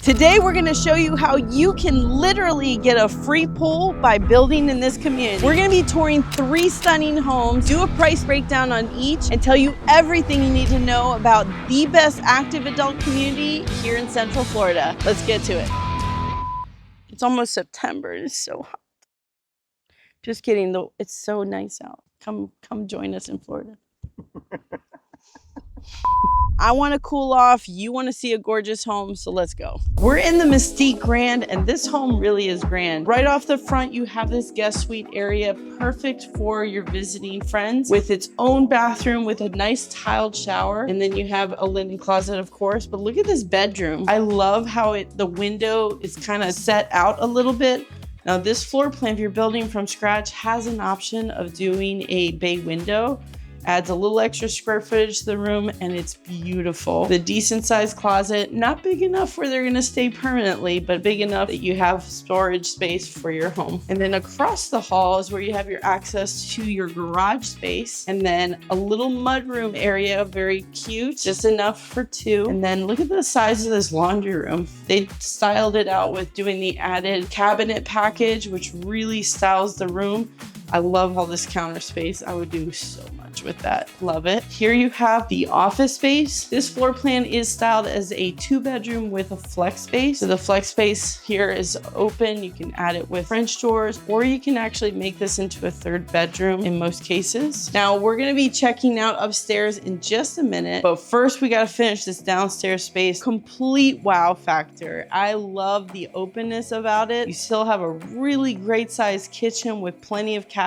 Today we're going to show you how you can literally get a free pool by building in this community. We're going to be touring 3 stunning homes, do a price breakdown on each, and tell you everything you need to know about the best active adult community here in Central Florida. Let's get to it. It's almost September. It's so hot. Just kidding though. It's so nice out. Come join us in Florida. I want to cool off. You want to see a gorgeous home, so let's go. We're in the Mystique Grand, and this home really is grand. Right off the front, you have this guest suite area, perfect for your visiting friends, with its own bathroom with a nice tiled shower. And then you have a linen closet, of course, but look at this bedroom. I love how the window is kind of set out a little bit. Now this floor plan, if you're building from scratch, has an option of doing a bay window. Adds a little extra square footage to the room, and it's beautiful. The decent sized closet, not big enough where they're gonna stay permanently, but big enough that you have storage space for your home. And then across the hall is where you have your access to your garage space, and then a little mudroom area, very cute, just enough for 2. And then look at the size of this laundry room. They styled it out with doing the added cabinet package, which really styles the room. I love all this counter space. I would do so much with that. Love it. Here you have the office space. This floor plan is styled as a 2-bedroom with a flex space. So the flex space here is open. You can add it with French doors, or you can actually make this into a 3rd bedroom in most cases. Now we're gonna be checking out upstairs in just a minute, but first we gotta finish this downstairs space. Complete wow factor. I love the openness about it. You still have a really great sized kitchen with plenty of cabinets,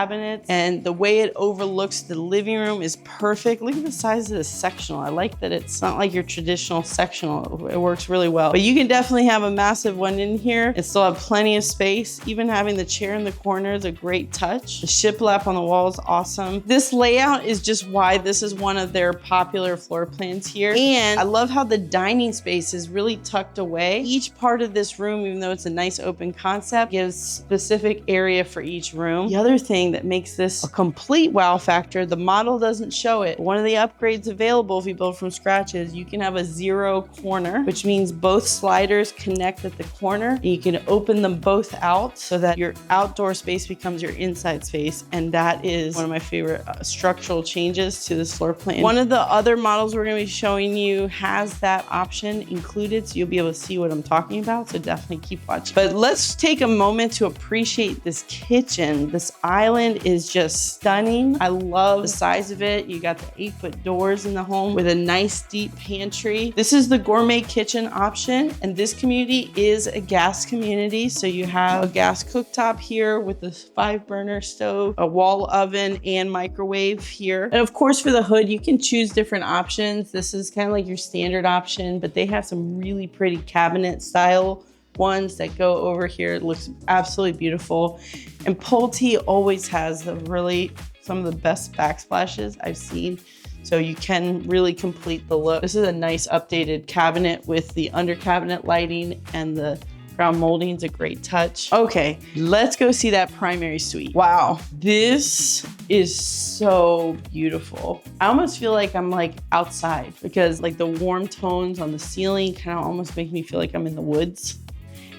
and the way it overlooks the living room is perfect. Look at the size of this sectional. I like that it's not like your traditional sectional. It works really well, but you can definitely have a massive one in here and still have plenty of space. Even having the chair in the corner is a great touch. The shiplap on the wall is awesome. This layout is just why this is one of their popular floor plans here. And I love how the dining space is really tucked away. Each part of this room, even though it's a nice open concept, gives specific area for each room. The other thing that makes this a complete wow factor, the model doesn't show it. One of the upgrades available if you build from scratch is you can have a 0 corner, which means both sliders connect at the corner, and you can open them both out so that your outdoor space becomes your inside space. And that is one of my favorite structural changes to this floor plan. One of the other models we're going to be showing you has that option included, so you'll be able to see what I'm talking about. So definitely keep watching. But let's take a moment to appreciate this kitchen. This island is just stunning. I love the size of it. You got the 8-foot doors in the home with a nice deep pantry. This is the gourmet kitchen option, and this community is a gas community. So you have a gas cooktop here with a 5-burner stove, a wall oven, and microwave here. And of course, for the hood, you can choose different options. This is kind of like your standard option, but they have some really pretty cabinet style ones that go over here. It looks absolutely beautiful. And Pulte always has some of the best backsplashes I've seen. So you can really complete the look. This is a nice updated cabinet with the under cabinet lighting, and the brown molding is a great touch. Okay, let's go see that primary suite. Wow, this is so beautiful. I almost feel like I'm like outside, because like the warm tones on the ceiling kind of almost make me feel like I'm in the woods.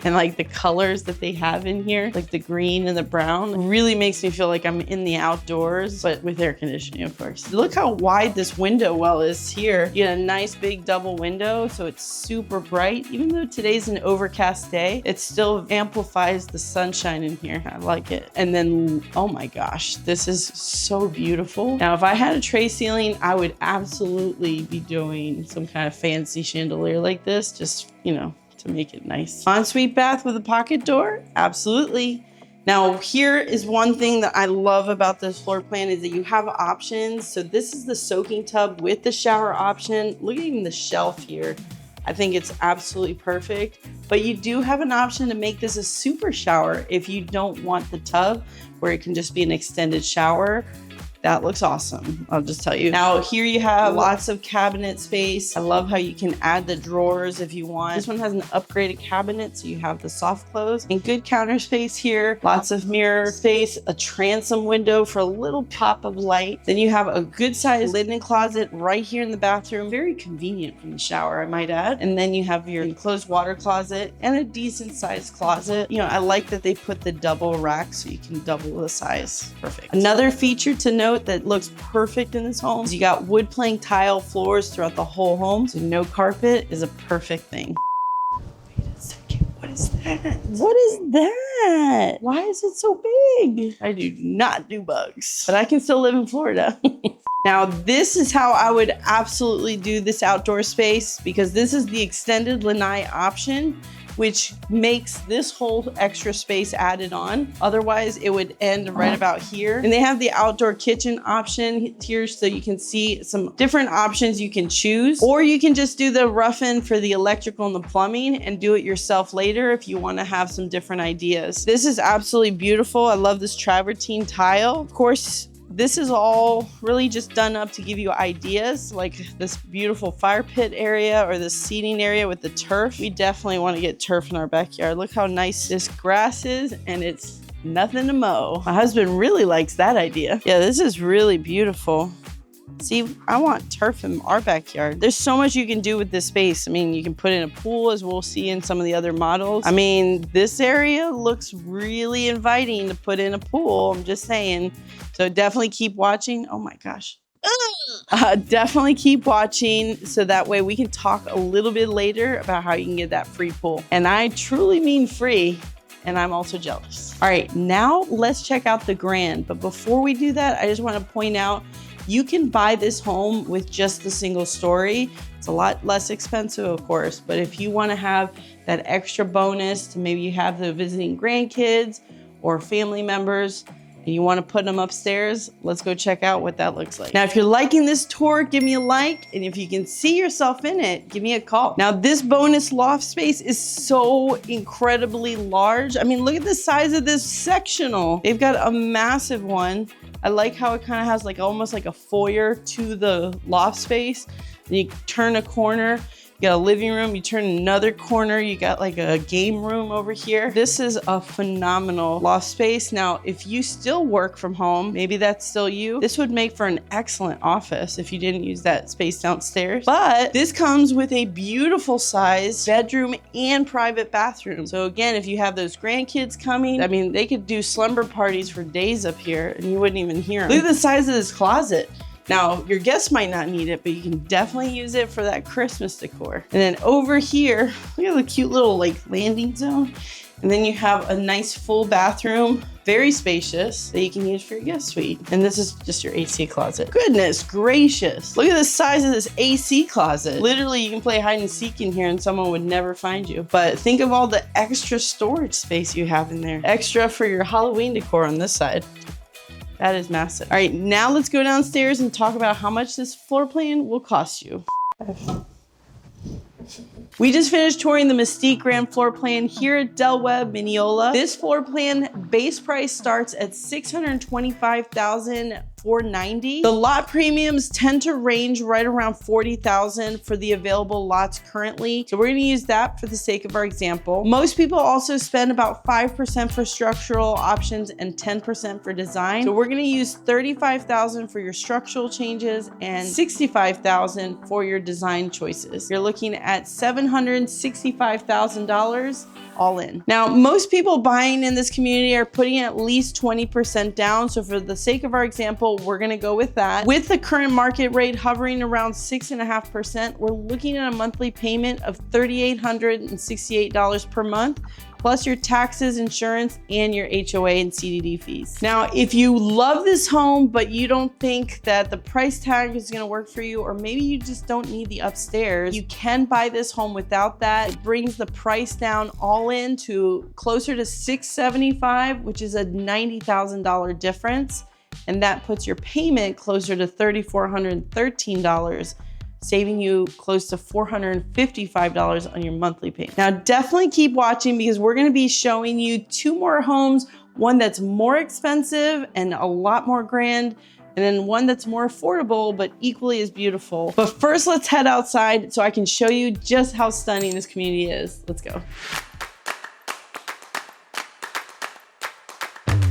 And like the colors that they have in here, like the green and the brown, really makes me feel like I'm in the outdoors, but with air conditioning, of course. Look how wide this window well is here. You get a nice big double window, so it's super bright. Even though today's an overcast day, it still amplifies the sunshine in here. I like it. And then, oh my gosh, this is so beautiful. Now, if I had a tray ceiling, I would absolutely be doing some kind of fancy chandelier like this, just, you know, to make it nice. Ensuite bath with a pocket door? Absolutely. Now, here is one thing that I love about this floor plan is that you have options. So this is the soaking tub with the shower option. Look at even the shelf here. I think it's absolutely perfect. But you do have an option to make this a super shower if you don't want the tub, where it can just be an extended shower. That looks awesome, I'll just tell you. Now here you have lots of cabinet space. I love how you can add the drawers if you want. This one has an upgraded cabinet, so you have the soft close and good counter space here. Lots of mirror space, a transom window for a little pop of light. Then you have a good sized linen closet right here in the bathroom. Very convenient from the shower, I might add. And then you have your enclosed water closet and a decent sized closet. You know, I like that they put the double rack so you can double the size. Perfect. Another feature to note that looks perfect in this home is you got wood plank tile floors throughout the whole home, so no carpet is a perfect thing. Wait a second, what is that? What is that? Why is it so big? I do not do bugs, but I can still live in Florida. Now, this is how I would absolutely do this outdoor space, because this is the extended lanai option, which makes this whole extra space added on. Otherwise, it would end right about here. And they have the outdoor kitchen option here, so you can see some different options you can choose. Or you can just do the rough-in for the electrical and the plumbing and do it yourself later if you wanna have some different ideas. This is absolutely beautiful. I love this travertine tile. Of course, this is all really just done up to give you ideas, like this beautiful fire pit area or the seating area with the turf. We definitely want to get turf in our backyard. Look how nice this grass is, and it's nothing to mow. My husband really likes that idea. Yeah, this is really beautiful. See, I want turf in our backyard. There's so much you can do with this space. I mean, you can put in a pool, as we'll see in some of the other models. I mean, this area looks really inviting to put in a pool. I'm just saying. So definitely keep watching. Oh my gosh. Definitely keep watching, so that way we can talk a little bit later about how you can get that free pool. And I truly mean free. And I'm also jealous. All right, now let's check out the Grand. But before we do that, I just want to point out, you can buy this home with just the single story. It's a lot less expensive, of course, but if you want to have that extra bonus to maybe you have the visiting grandkids or family members and you want to put them upstairs, let's go check out what that looks like. Now, if you're liking this tour, give me a like, and if you can see yourself in it, give me a call. Now, this bonus loft space is so incredibly large. I mean, look at the size of this sectional. They've got a massive one. I like how it kind of has like almost like a foyer to the loft space. And you turn a corner, you got a living room, you turn another corner, you got like a game room over here. This is a phenomenal loft space. Now, if you still work from home, maybe that's still you, this would make for an excellent office if you didn't use that space downstairs. But this comes with a beautiful size bedroom and private bathroom. So again, if you have those grandkids coming, I mean, they could do slumber parties for days up here and you wouldn't even hear them. Look at the size of this closet. Now, your guests might not need it, but you can definitely use it for that Christmas decor. And then over here, look at the cute little like landing zone. And then you have a nice full bathroom, very spacious, that you can use for your guest suite. And this is just your AC closet. Goodness gracious. Look at the size of this AC closet. Literally, you can play hide and seek in here and someone would never find you. But think of all the extra storage space you have in there. Extra for your Halloween decor on this side. That is massive. All right, now let's go downstairs and talk about how much this floor plan will cost you. We just finished touring the Mystique Grand floor plan here at Webb Minneola. This floor plan base price starts at $625,490. The lot premiums tend to range right around $40,000 for the available lots currently. So we're gonna use that for the sake of our example. Most people also spend about 5% for structural options and 10% for design. So we're gonna use $35,000 for your structural changes and $65,000 for your design choices. You're looking at $765,000 all in. Now, most people buying in this community are putting at least 20% down. So for the sake of our example, we're gonna go with that. With the current market rate hovering around 6.5%, we're looking at a monthly payment of $3,868 per month, plus your taxes, insurance, and your HOA and CDD fees. Now, if you love this home, but you don't think that the price tag is gonna work for you, or maybe you just don't need the upstairs, you can buy this home without that. It brings the price down all in to closer to $675,000, which is a $90,000 difference. And that puts your payment closer to $3,413, saving you close to $455 on your monthly payment. Now, definitely keep watching because we're gonna be showing you two more homes, one that's more expensive and a lot more grand and then one that's more affordable but equally as beautiful. But first, let's head outside so I can show you just how stunning this community is. Let's go.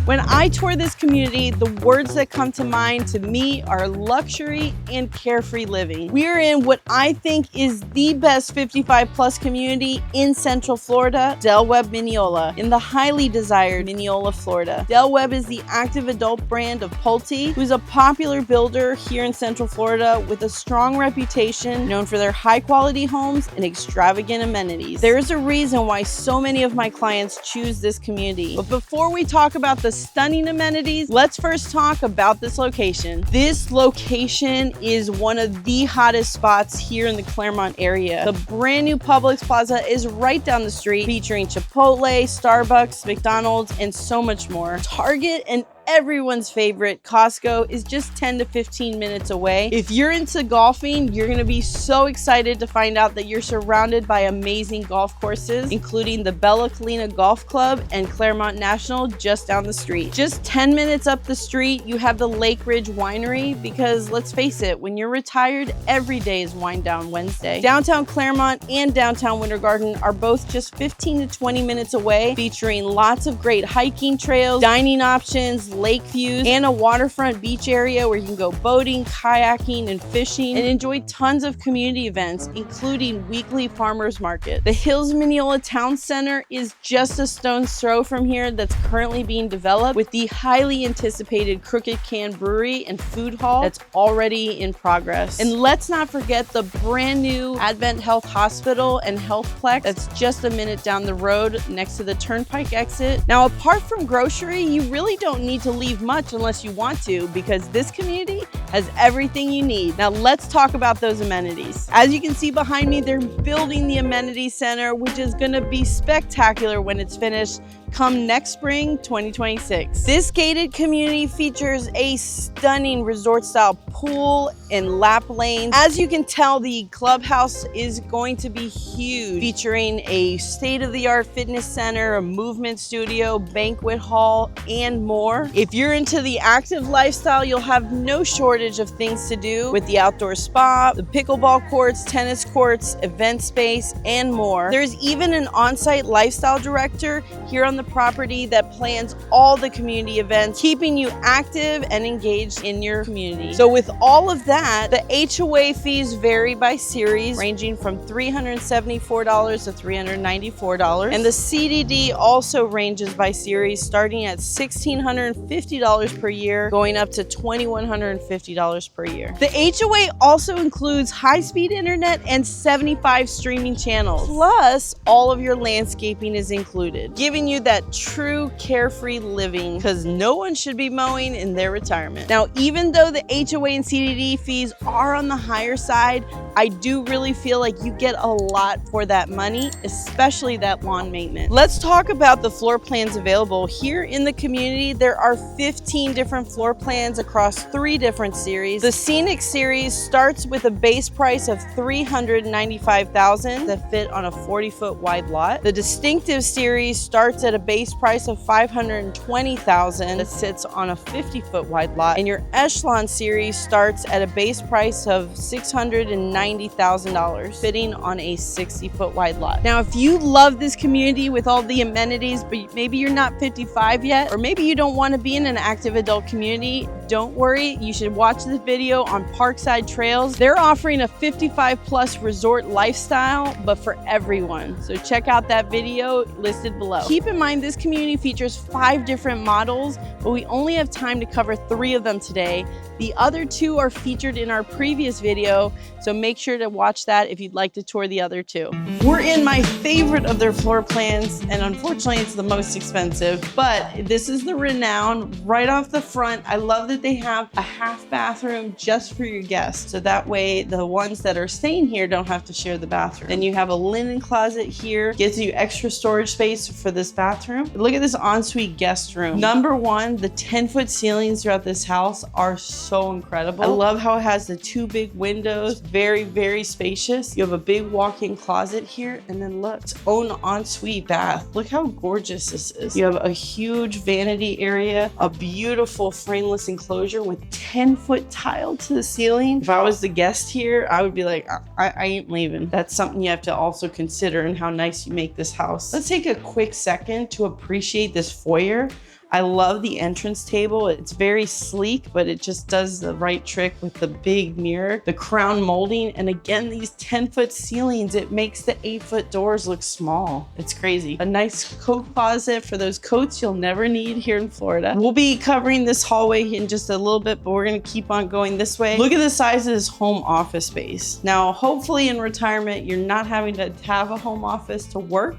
When I tour this community, the words that come to mind to me are luxury and carefree living. We're in what I think is the best 55+ community in Central Florida, Webb Minneola, in the highly desired Minneola, Florida. Webb is the active adult brand of Pulte, who's a popular builder here in Central Florida with a strong reputation, known for their high quality homes and extravagant amenities. There is a reason why so many of my clients choose this community. But before we talk about the stunning amenities, let's first talk about this location. This location is one of the hottest spots here in the Clermont area. The brand new Publix Plaza is right down the street, featuring Chipotle, Starbucks, McDonald's, and so much more. Target and everyone's favorite, Costco, is just 10 to 15 minutes away. If you're into golfing, you're gonna be so excited to find out that you're surrounded by amazing golf courses, including the Bella Colina Golf Club and Clermont National just down the street. Just 10 minutes up the street, you have the Lake Ridge Winery, because let's face it, when you're retired, every day is Wine Down Wednesday. Downtown Clermont and downtown Winter Garden are both just 15 to 20 minutes away, featuring lots of great hiking trails, dining options, lake views, and a waterfront beach area where you can go boating, kayaking, and fishing, and enjoy tons of community events, including weekly farmers market. The Hills Mineola Town Center is just a stone's throw from here, that's currently being developed, with the highly anticipated Crooked Can Brewery and Food Hall that's already in progress. And let's not forget the brand new Advent Health Hospital and Healthplex that's just a minute down the road next to the Turnpike exit. Now, apart from grocery, you really don't need to leave much unless you want to, because this community has everything you need. Now let's talk about those amenities. As you can see behind me, they're building the amenity center, which is gonna be spectacular when it's finished come next spring, 2026. This gated community features a stunning resort-style pool and lap lanes. As you can tell, the clubhouse is going to be huge, featuring a state-of-the-art fitness center, a movement studio, banquet hall, and more. If you're into the active lifestyle, you'll have no shortage of things to do with the outdoor spa, the pickleball courts, tennis courts, event space, and more. There's even an on-site lifestyle director here on the property that plans all the community events, keeping you active and engaged in your community. So with all of that, the HOA fees vary by series, ranging from $374 to $394, and the CDD also ranges by series, starting at $1,650 per year, going up to $2,150 per year. The HOA also includes high-speed internet and 75 streaming channels, plus all of your landscaping is included, giving you that true carefree living, because no one should be mowing in their retirement. Now, even though the HOA and CDD fees are on the higher side, I do really feel like you get a lot for that money, especially that lawn maintenance. Let's talk about the floor plans available. Here in the community, there are 15 different floor plans across 3 different series. The Scenic Series starts with a base price of $395,000 that fit on a 40-foot wide lot. The Distinctive Series starts at a base price of $520,000 that sits on a 50-foot wide lot. And your Echelon Series starts at a base price of $690,000, fitting on a 60-foot wide lot. Now, if you love this community with all the amenities, but maybe you're not 55 yet, or maybe you don't want to be in an active adult community, don't worry, you should watch this video on Parkside Trails. They're offering a 55+ resort lifestyle, but for everyone. So check out that video listed below. Keep in mind, this community features 5 different models, but we only have time to cover 3 of them today. The other 2 are featured in our previous video, so make sure to watch that if you'd like to tour the other 2. We're in my favorite of their floor plans, and unfortunately it's the most expensive, but this is the Renown right off the front. I love that they have a half bathroom just for your guests, so that way the ones that are staying here don't have to share the bathroom. Then you have a linen closet here, gives you extra storage space for this bathroom. Look at this ensuite guest room. Number 1, the 10-foot ceilings throughout this house are so incredible. I love how it has the 2 big windows, very, very spacious. You have a big walk-in closet here, and then look, its own ensuite bath. Look how gorgeous this is. You have a huge vanity area, a beautiful frameless enclosure enclosure with 10-foot tile to the ceiling. If I was the guest here, I would be like, I ain't leaving. That's something you have to also consider in how nice you make this house. Let's take a quick second to appreciate this foyer. I love the entrance table. It's very sleek, but it just does the right trick with the big mirror, the crown molding, and again, these 10-foot ceilings, it makes the 8-foot doors look small. It's crazy. A nice coat closet for those coats you'll never need here in Florida. We'll be covering this hallway in just a little bit, but we're gonna keep on going this way. Look at the size of this home office space. Now, hopefully in retirement, you're not having to have a home office to work,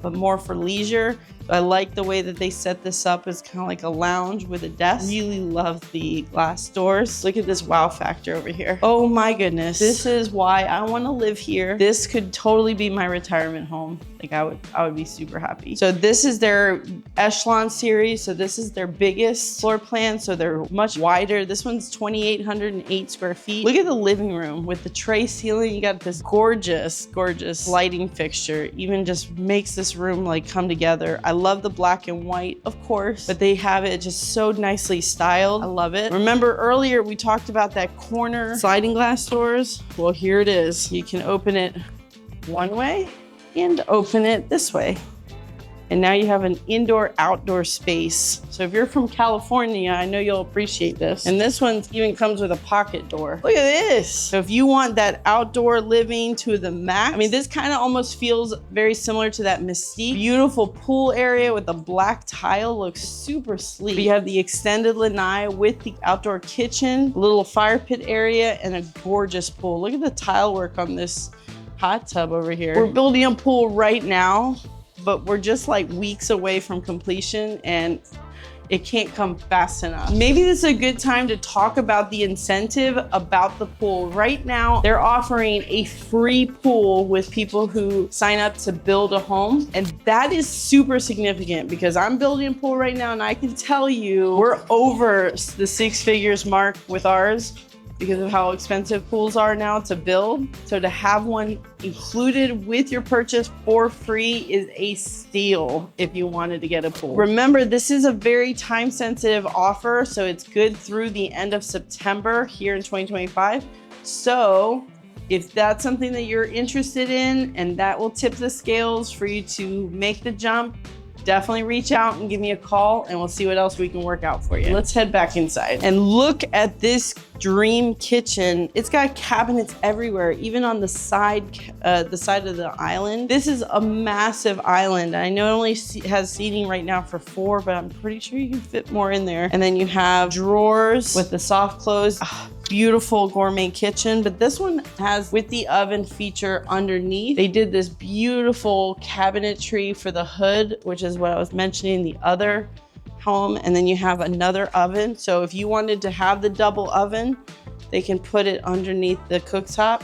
but more for leisure. I like the way that they set this up as kind of like a lounge with a desk. Really love the glass doors. Look at this wow factor over here. Oh my goodness. This is why I want to live here. This could totally be my retirement home. Like I would be super happy. So this is their echelon series. So this is their biggest floor plan. So they're much wider. This one's 2,808 square feet. Look at the living room with the tray ceiling. You got this gorgeous, gorgeous lighting fixture. Even just makes this room like come together. I love the black and white, of course, but they have it just so nicely styled. I love it. Remember earlier we talked about that corner sliding glass doors? Well, here it is. You can open it one way and open it this way. And now you have an indoor-outdoor space. So if you're from California, I know you'll appreciate this. And this one even comes with a pocket door. Look at this. So if you want that outdoor living to the max, I mean, this kind of almost feels very similar to that Mystique. Beautiful pool area with the black tile, looks super sleek. But you have the extended lanai with the outdoor kitchen, a little fire pit area, and a gorgeous pool. Look at the tile work on this hot tub over here. We're building a pool right now, but we're just like weeks away from completion and it can't come fast enough. Maybe this is a good time to talk about the incentive about the pool. Right now, they're offering a free pool with people who sign up to build a home. And that is super significant because I'm building a pool right now and I can tell you we're over the 6 figures mark with ours, because of how expensive pools are now to build. So to have one included with your purchase for free is a steal if you wanted to get a pool. Remember, this is a very time-sensitive offer, so it's good through the end of September here in 2025. So if that's something that you're interested in and that will tip the scales for you to make the jump, definitely reach out and give me a call and we'll see what else we can work out for you. Let's head back inside and look at this dream kitchen. It's got cabinets everywhere, even on the side of the island. This is a massive island. I know it only has seating right now for 4, but I'm pretty sure you can fit more in there. And then you have drawers with the soft close. Beautiful gourmet kitchen, but this one has with the oven feature underneath. They did this beautiful cabinetry for the hood, which is what I was mentioning the other home. And then you have another oven. So if you wanted to have the double oven, they can put it underneath the cooktop.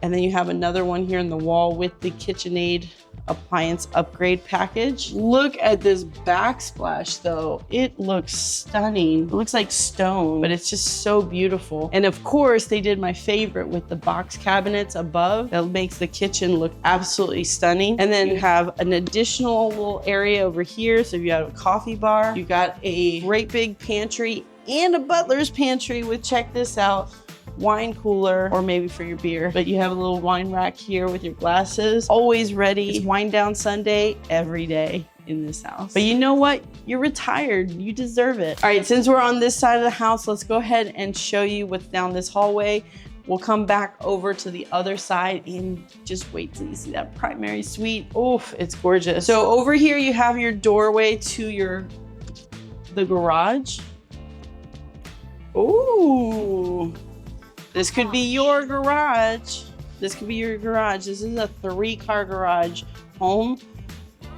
And then you have another one here in the wall with the KitchenAid appliance upgrade package. Look at this backsplash though. It looks stunning. It looks like stone, but it's just so beautiful. And of course, they did my favorite with the box cabinets above. That makes the kitchen look absolutely stunning. And then you have an additional little area over here. So if you have a coffee bar, you got a great big pantry and a butler's pantry with, check this out, wine cooler, or maybe for your beer. But you have a little wine rack here with your glasses, always ready. It's Wine Down Sunday every day in this house. But you know what? You're retired. You deserve it. All right, since we're on this side of the house, let's go ahead and show you what's down this hallway. We'll come back over to the other side and just wait till you see that primary suite. Oof, it's gorgeous. So over here, you have your doorway to the garage. Ooh. This could be your garage. This could be your garage. This is a 3-car garage home.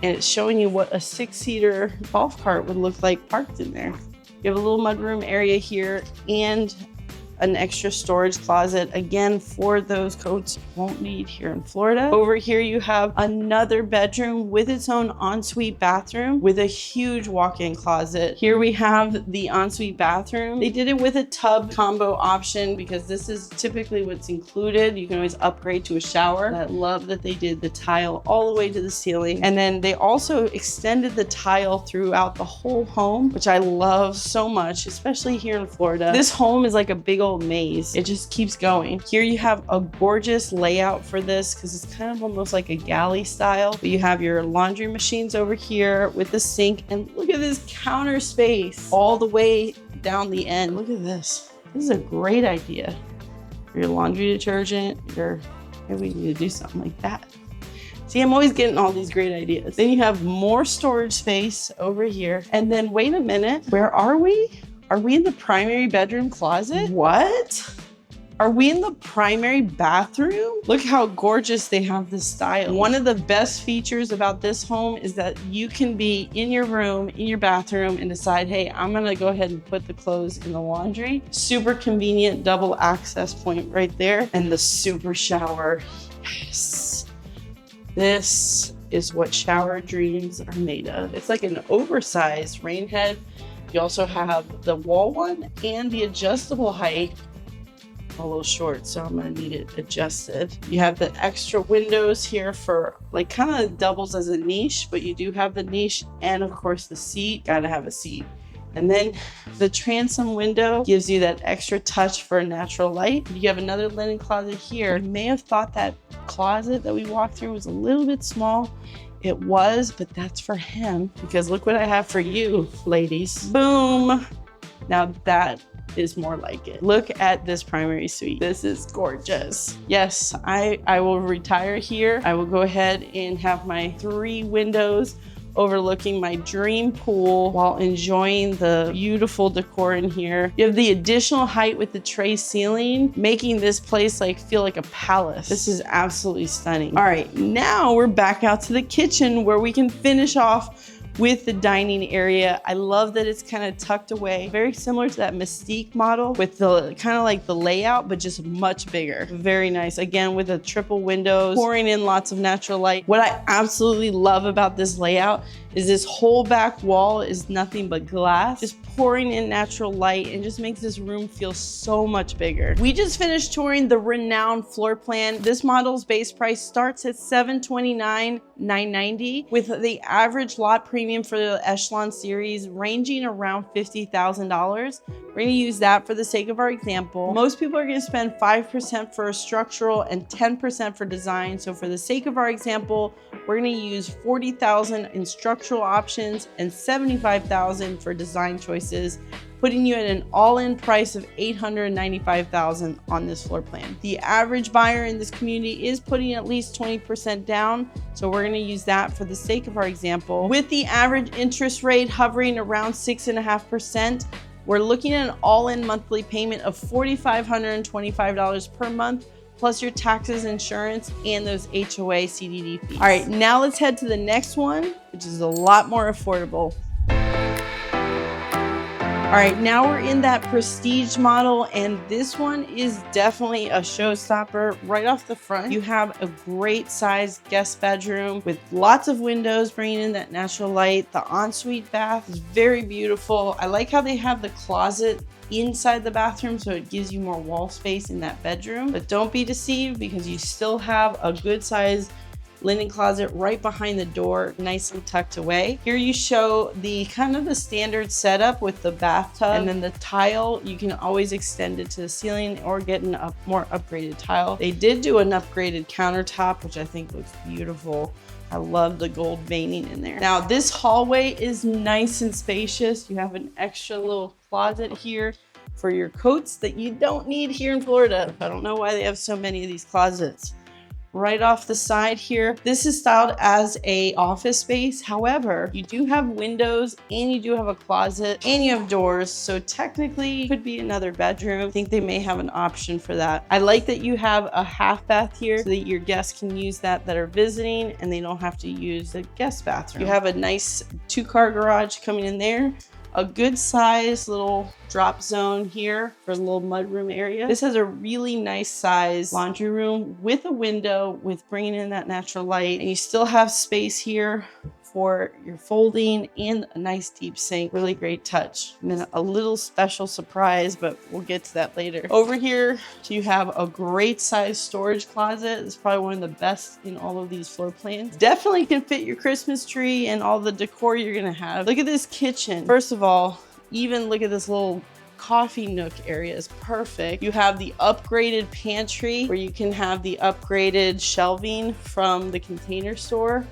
And it's showing you what a 6-seater golf cart would look like parked in there. You have a little mudroom area here and an extra storage closet, again, for those coats you won't need here in Florida. Over here, you have another bedroom with its own ensuite bathroom with a huge walk-in closet. Here we have the ensuite bathroom. They did it with a tub combo option because this is typically what's included. You can always upgrade to a shower. I love that they did the tile all the way to the ceiling. And then they also extended the tile throughout the whole home, which I love so much, especially here in Florida. This home is like a big old maze. It just keeps going. Here you have a gorgeous layout for this because it's kind of almost like a galley style. But you have your laundry machines over here with the sink, and look at this counter space all the way down the end. Look at this. This is a great idea for your laundry detergent. Maybe we need to do something like that. See, I'm always getting all these great ideas. Then you have more storage space over here. And then wait a minute, where are we? Are we in the primary bedroom closet? What? Are we in the primary bathroom? Look how gorgeous they have this style. One of the best features about this home is that you can be in your room, in your bathroom, and decide, hey, I'm gonna go ahead and put the clothes in the laundry. Super convenient double access point right there. And the super shower, yes. This is what shower dreams are made of. It's like an oversized rain head. You also have the wall one and the adjustable height. A little short, so I'm gonna need it adjusted. You have the extra windows here for like kind of doubles as a niche, but you do have the niche and of course the seat. Gotta have a seat. And then the transom window gives you that extra touch for natural light. You have another linen closet here. You may have thought that closet that we walked through was a little bit small. It was, but that's for him because look what I have for you, ladies. Boom. Now that is more like it. Look at this primary suite. This is gorgeous. Yes, I will retire here. I will go ahead and have my 3 windows overlooking my dream pool while enjoying the beautiful decor in here. You have the additional height with the tray ceiling, making this place feel like a palace. This is absolutely stunning. All right, now we're back out to the kitchen where we can finish off with the dining area. I love that it's kind of tucked away. Very similar to that Mystique model with the kind of like the layout, but just much bigger. Very nice. Again, with the triple windows, pouring in lots of natural light. What I absolutely love about this layout is this whole back wall is nothing but glass, just pouring in natural light and just makes this room feel so much bigger. We just finished touring the Renown floor plan. This model's base price starts at $729,990 with the average lot premium for the Echelon series ranging around $50,000. We're gonna use that for the sake of our example. Most people are gonna spend 5% for structural and 10% for design. So for the sake of our example, we're gonna use $40,000 in structural options and $75,000 for design choices, putting you at an all-in price of $895,000 on this floor plan. The average buyer in this community is putting at least 20% down, so we're gonna use that for the sake of our example. With the average interest rate hovering around 6.5%, we're looking at an all-in monthly payment of $4,525 per month, plus your taxes, insurance, and those HOA CDD fees. All right, now let's head to the next one, which is a lot more affordable. All right, now we're in that prestige model, and this one is definitely a showstopper right off the front. You have a great sized guest bedroom with lots of windows bringing in that natural light. The ensuite bath is very beautiful. I like how they have the closet inside the bathroom, so it gives you more wall space in that bedroom. But don't be deceived because you still have a good size linen closet right behind the door, nicely tucked away. Here you show the kind of the standard setup with the bathtub, and then the tile, you can always extend it to the ceiling or get a more upgraded tile. They did do an upgraded countertop, which I think looks beautiful. I love the gold veining in there. Now this hallway is nice and spacious. You have an extra little closet here for your coats that you don't need here in Florida. I don't know why they have so many of these closets. Right off the side here, this is styled as a office space. However, you do have windows and you do have a closet and you have doors. So technically it could be another bedroom. I think they may have an option for that. I like that you have a half bath here so that your guests can use that are visiting and they don't have to use the guest bathroom. You have a nice 2-car garage coming in there. a good size little drop zone here for the little mudroom area. This has a really nice size laundry room with a window with bringing in that natural light. And you still have space here for your folding and a nice deep sink. Really great touch. And then a little special surprise, but we'll get to that later. Over here, you have a great size storage closet. It's probably one of the best in all of these floor plans. Definitely can fit your Christmas tree and all the decor you're gonna have. Look at this kitchen. First of all, even look at this little coffee nook area is perfect. You have the upgraded pantry where you can have the upgraded shelving from the Container Store.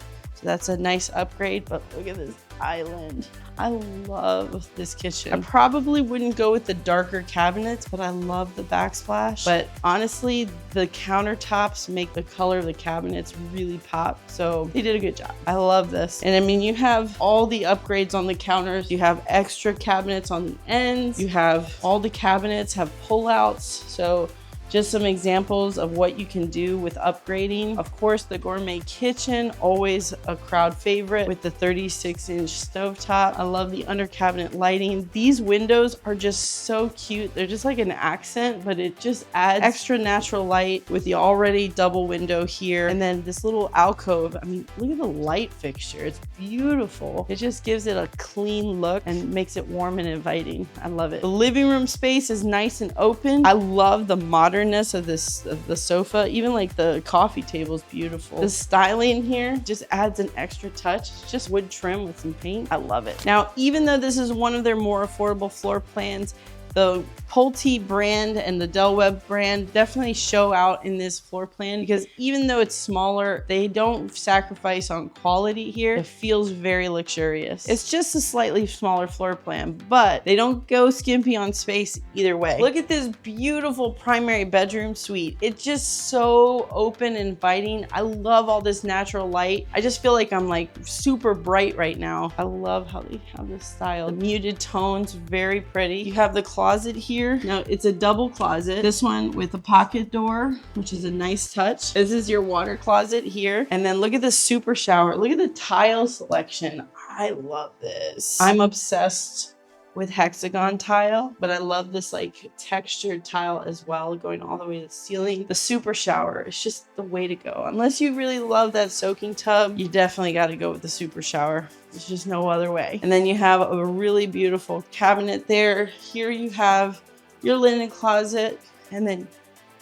That's a nice upgrade, but look at this island. I love this kitchen. I probably wouldn't go with the darker cabinets, but I love the backsplash. But honestly, the countertops make the color of the cabinets really pop. So they did a good job. I love this. And I mean, you have all the upgrades on the counters. You have extra cabinets on the ends. You have all the cabinets have pullouts. So just some examples of what you can do with upgrading. Of course, the gourmet kitchen, always a crowd favorite with the 36-inch stovetop. I love the under cabinet lighting. These windows are just so cute. They're just like an accent, but it just adds extra natural light with the already double window here. And then this little alcove. I mean, look at the light fixture. It's beautiful. It just gives it a clean look and makes it warm and inviting. I love it. The living room space is nice and open. I love the modern of the sofa. Even like the coffee table is beautiful. The styling here just adds an extra touch. It's just wood trim with some paint. I love it. Now, even though this is one of their more affordable floor plans, the Pulte brand and the Del Webb brand definitely show out in this floor plan because even though it's smaller, they don't sacrifice on quality here. It feels very luxurious. It's just a slightly smaller floor plan, but they don't go skimpy on space either way. Look at this beautiful primary bedroom suite. It's just so open and inviting. I love all this natural light. I just feel like I'm like super bright right now. I love how they have this style. The muted tones, very pretty. You have the closet here. Now it's a double closet. This one with a pocket door, which is a nice touch. This is your water closet here. And then look at the super shower. Look at the tile selection. I love this. I'm obsessed with hexagon tile, but I love this like textured tile as well, going all the way to the ceiling. The super shower is just the way to go. Unless you really love that soaking tub, you definitely got to go with the super shower. There's just no other way. And then you have a really beautiful cabinet there. Here you have your linen closet, and then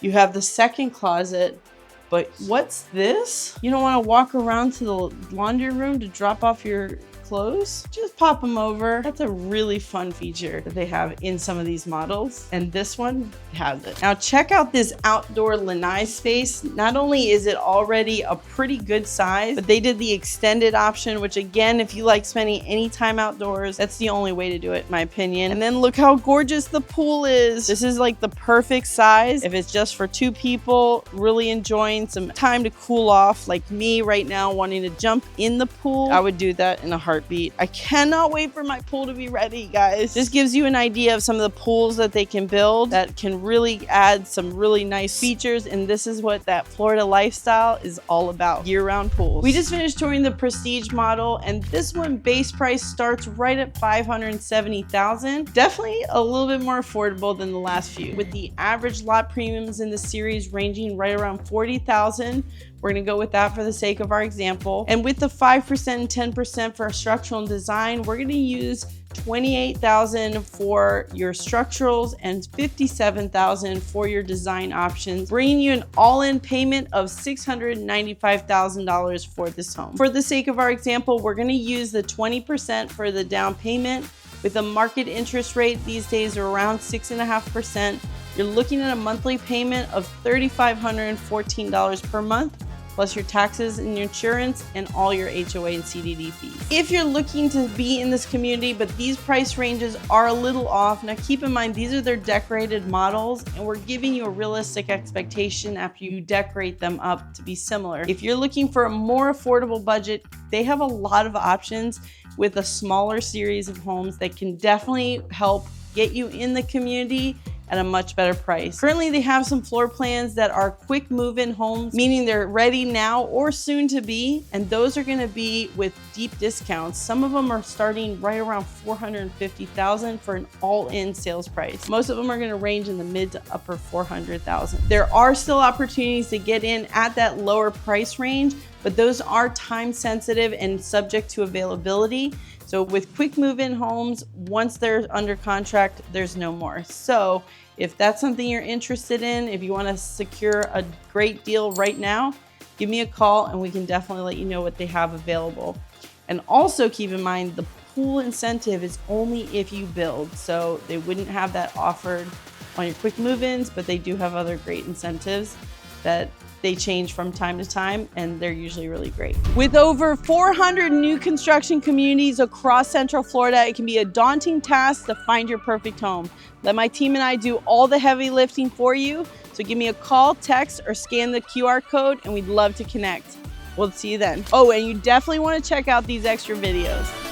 you have the second closet. But what's this? You don't want to walk around to the laundry room to drop off your clothes? Just pop them over. That's a really fun feature that they have in some of these models. And this one has it. Now check out this outdoor lanai space. Not only is it already a pretty good size, but they did the extended option, which again, if you like spending any time outdoors, that's the only way to do it, in my opinion. And then look how gorgeous the pool is. This is like the perfect size. If it's just for two people, really enjoying some time to cool off, like me right now, wanting to jump in the pool, I would do that in a heartbeat. I cannot wait for my pool to be ready, guys. This gives you an idea of some of the pools that they can build that can really add some really nice features. And this is what that Florida lifestyle is all about, year-round pools. We just finished touring the Prestige model, and this one base price starts right at $570,000. Definitely a little bit more affordable than the last few, with the average lot premiums in the series ranging right around $40,000. We're gonna go with that for the sake of our example. And with the 5% and 10% for structural and design, we're gonna use $28,000 for your structurals and $57,000 for your design options, bringing you an all-in payment of $695,000 for this home. For the sake of our example, we're gonna use the 20% for the down payment. With the market interest rate these days are around 6.5%. You're looking at a monthly payment of $3,514 per month, plus your taxes and your insurance and all your HOA and CDD fees. If you're looking to be in this community, but these price ranges are a little off, now keep in mind, these are their decorated models, and we're giving you a realistic expectation after you decorate them up to be similar. If you're looking for a more affordable budget, they have a lot of options with a smaller series of homes that can definitely help get you in the community at a much better price. Currently, they have some floor plans that are quick move-in homes, meaning they're ready now or soon to be, and those are gonna be with deep discounts. Some of them are starting right around $450,000 for an all-in sales price. Most of them are gonna range in the mid to upper $400,000. There are still opportunities to get in at that lower price range, but those are time sensitive and subject to availability. So with quick move-in homes, once they're under contract, there's no more. So if that's something you're interested in, if you want to secure a great deal right now, give me a call and we can definitely let you know what they have available. And also keep in mind, the pool incentive is only if you build. So they wouldn't have that offered on your quick move-ins, but they do have other great incentives that they change from time to time, and they're usually really great. With over 400 new construction communities across Central Florida, it can be a daunting task to find your perfect home. Let my team and I do all the heavy lifting for you. So give me a call, text, or scan the QR code, and we'd love to connect. We'll see you then. Oh, and you definitely want to check out these extra videos.